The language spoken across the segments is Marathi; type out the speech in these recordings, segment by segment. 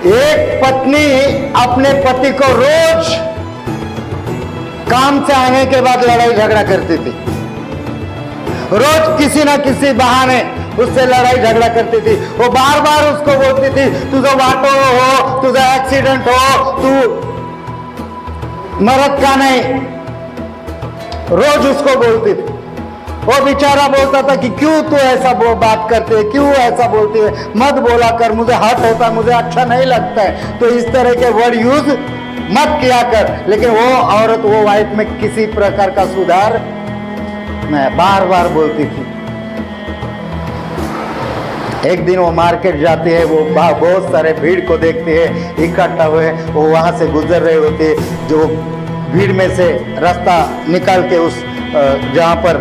एक पत्नी अपने पति को रोज काम से आने के बाद लड़ाई झगड़ा करती थी, रोज किसी ना किसी बहाने उससे लड़ाई झगड़ा करती थी। वो बार बार उसको बोलती थी तुझा वाटो हो, तुझा एक्सीडेंट हो, तू मरद का नहीं, रोज उसको बोलती थी। वो बेचारा बोलता था कि क्यों तू ऐसा बात करती है, क्यों ऐसा बोलती है, मत बोला कर, मुझे हर्ट होता है, मुझे अच्छा नहीं लगता है, तो इस तरह के वर्ड यूज मत किया कर। लेकिन वो औरत, वो वाइफ में किसी प्रकार का सुधार नहीं, बार बार बोलती थी। एक दिन वो मार्केट जाती है, वो बहुत सारे भीड़ को देखती है इकट्ठा हुए, वो वहां से गुजर रहे होते, जो भीड़ में से रास्ता निकाल के उस जहाँ पर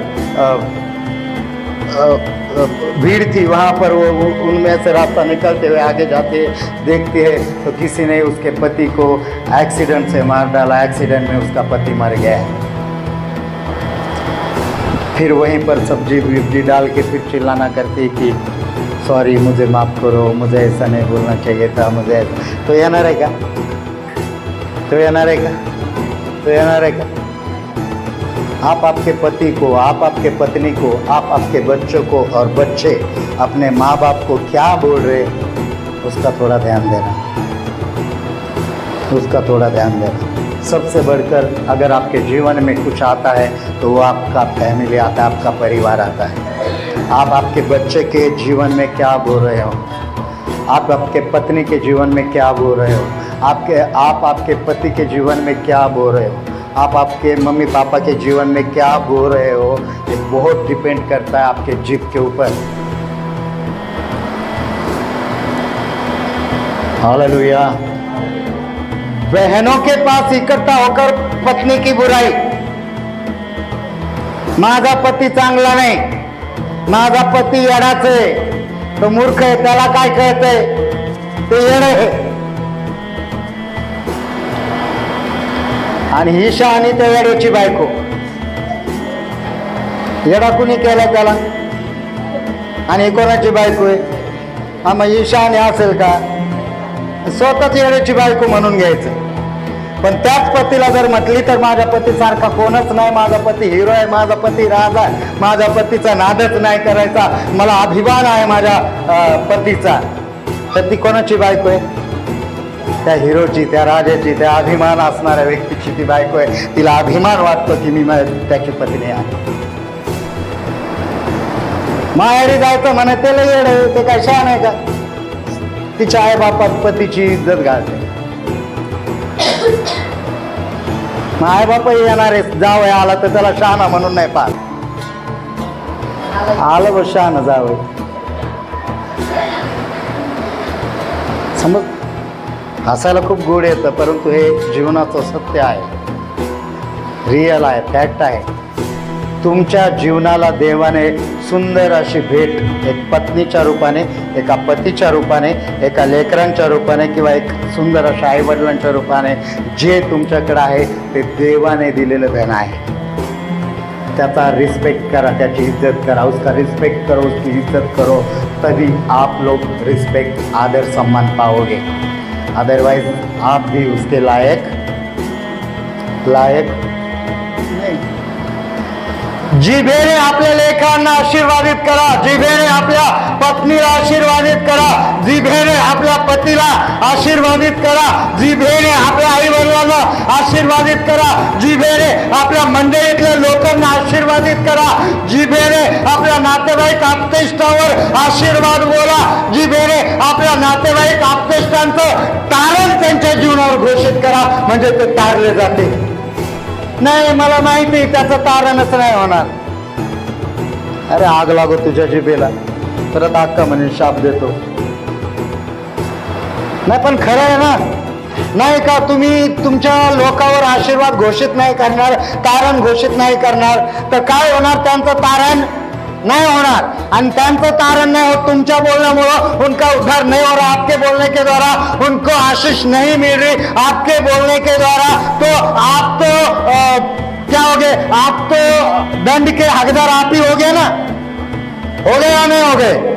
भीड़ थी वहाँ पर वो उनमें से रास्ता निकलते हुए आगे जाते देखती है तो किसी ने उसके पति को एक्सीडेंट से मार डाला, एक्सीडेंट में उसका पति मर गया है। फिर वहीं पर सब्जी विब्जी डाल के फिर चिल्लाना करती कि सॉरी, मुझे माफ़ करो, मुझे ऐसा नहीं बोलना चाहिए था, मुझे ऐसा। तो यह ना रहेगा, तो यह ना रहेगा, तो यह ना रहेगा। आप आपके पति को, आप आपके पत्नी को, आप आपके बच्चों को और बच्चे अपने माँ बाप को क्या बोल रहे, उसका थोड़ा ध्यान देना, उसका थोड़ा ध्यान देना। सबसे बढ़कर अगर आपके जीवन में कुछ आता है तो वो आपका फैमिली आता है, आपका परिवार आता है। आप आपके बच्चे के जीवन में क्या बोल रहे हो, आप आपके पत्नी के जीवन में क्या बोल रहे हो, आप आपके पति के जीवन में क्या बोल रहे हो, आप आपके मम्मी पापा के जीवन में क्या बोल रहे हो, ये बहुत डिपेंड करता है आपके जीव के ऊपर। हालेलुया। बहनों के पास इकट्ठा होकर पत्नी की बुराई, माझा पती चांगला नाही, माझा पती येडाच आहे, तो मूर्ख आहे, त्याला काय कळतंय, ते येडं आहे। आणि ही शहाणी त्या येड्याची बायको, येडा कुणी केला त्याला, आणि कोणाची बायको आहे? हा, मग ही शहाणी असेल का? स्वतःच येड्याची बायको म्हणून घ्यायचं। पण त्याच पतीला जर म्हटली तर माझ्या पतीसारखा कोणच नाही, माझा पती हिरो आहे, माझा पती राजा आहे, माझ्या पतीचा नादच नाही करायचा, मला अभिमान आहे माझ्या पतीचा, तर ती कोणाची बायको आहे? त्या हिरोची, त्या राजाची, त्या अभिमान असणाऱ्या व्यक्तीची ती बायको आहे। तिला अभिमान वाटतो की मी त्याची पत्नी आहे। माहेरी जायचं म्हणे त्याला येड आहे, ते काय शहाण आहे का? तिच्या आई बापात पतीची इज्जत घालते। आई बाप येणार आहे, जावं आला तर त्याला शहाणा म्हणून नाही पाहत, आलं बस शहाणा जावं, समज। हसायला खूप गोड येतं, परंतु हे जीवनाचं सत्य आहे, रिअल आहे, फॅक्ट आहे। तुमच्या जीवनाला देवाने सुंदर अशी भेट एक पत्नीच्या रूपाने, एका पतीच्या रूपाने, एका लेकरांच्या रूपाने किंवा एक सुंदर अशा आईवडिलांच्या रूपाने जे तुमच्याकडे आहे ते देवाने दिलेलं धन आहे। त्याचा रिस्पेक्ट करा, त्याची इज्जत करा, उसका रिस्पेक्ट करो, उसकी इज्जत करो, तभी आप लोग रिस्पेक्ट, आदर, सम्मान पाओगे। अदरवाइज आप भी उसके लायक नहीं। जिभेने आपल्या लेकरांना आशीर्वादित करा, जिभेने आपल्या पत्नीला आशीर्वादित करा, जिभेने आपल्या पतीला आशीर्वादित करा, जिभेने आपल्या आई वडिलांना आशीर्वादित करा, जिभेने आपल्या मंडळीतल्या लोकांना आशीर्वादित करा, जिभेने आपल्या नातेवाईक आप्तेष्टावर आशीर्वाद बोला, जिभेने आपल्या नातेवाईक आप्तेष्टांचं तारण त्यांच्या जीवनावर घोषित करा, म्हणजे ते तारले जाते। नाही, मला माहिती त्याचं तारणच नाही होणार। अरे आग लागो तुझ्या जिभेला, परत अक्का म्हणे शाप देतो। नाही पण खरं आहे ना, नाही का? तुम्ही तुमच्या लोकांवर आशीर्वाद घोषित नाही करणार, तारण घोषित नाही करणार, तर काय होणार? त्यांचं तारण नहीं होना, त्यांचं तारण नहीं हो, तुमच्या बोलण्यामुळे उनका उद्धार नहीं हो रहा, आपके बोलने के द्वारा उनको आशीष नहीं मिल रही, आपके बोलने के द्वारा तो आप तो क्या हो गए? आप तो दंड के हकदार आप ही हो गए ना, हो गए या नहीं हो गए?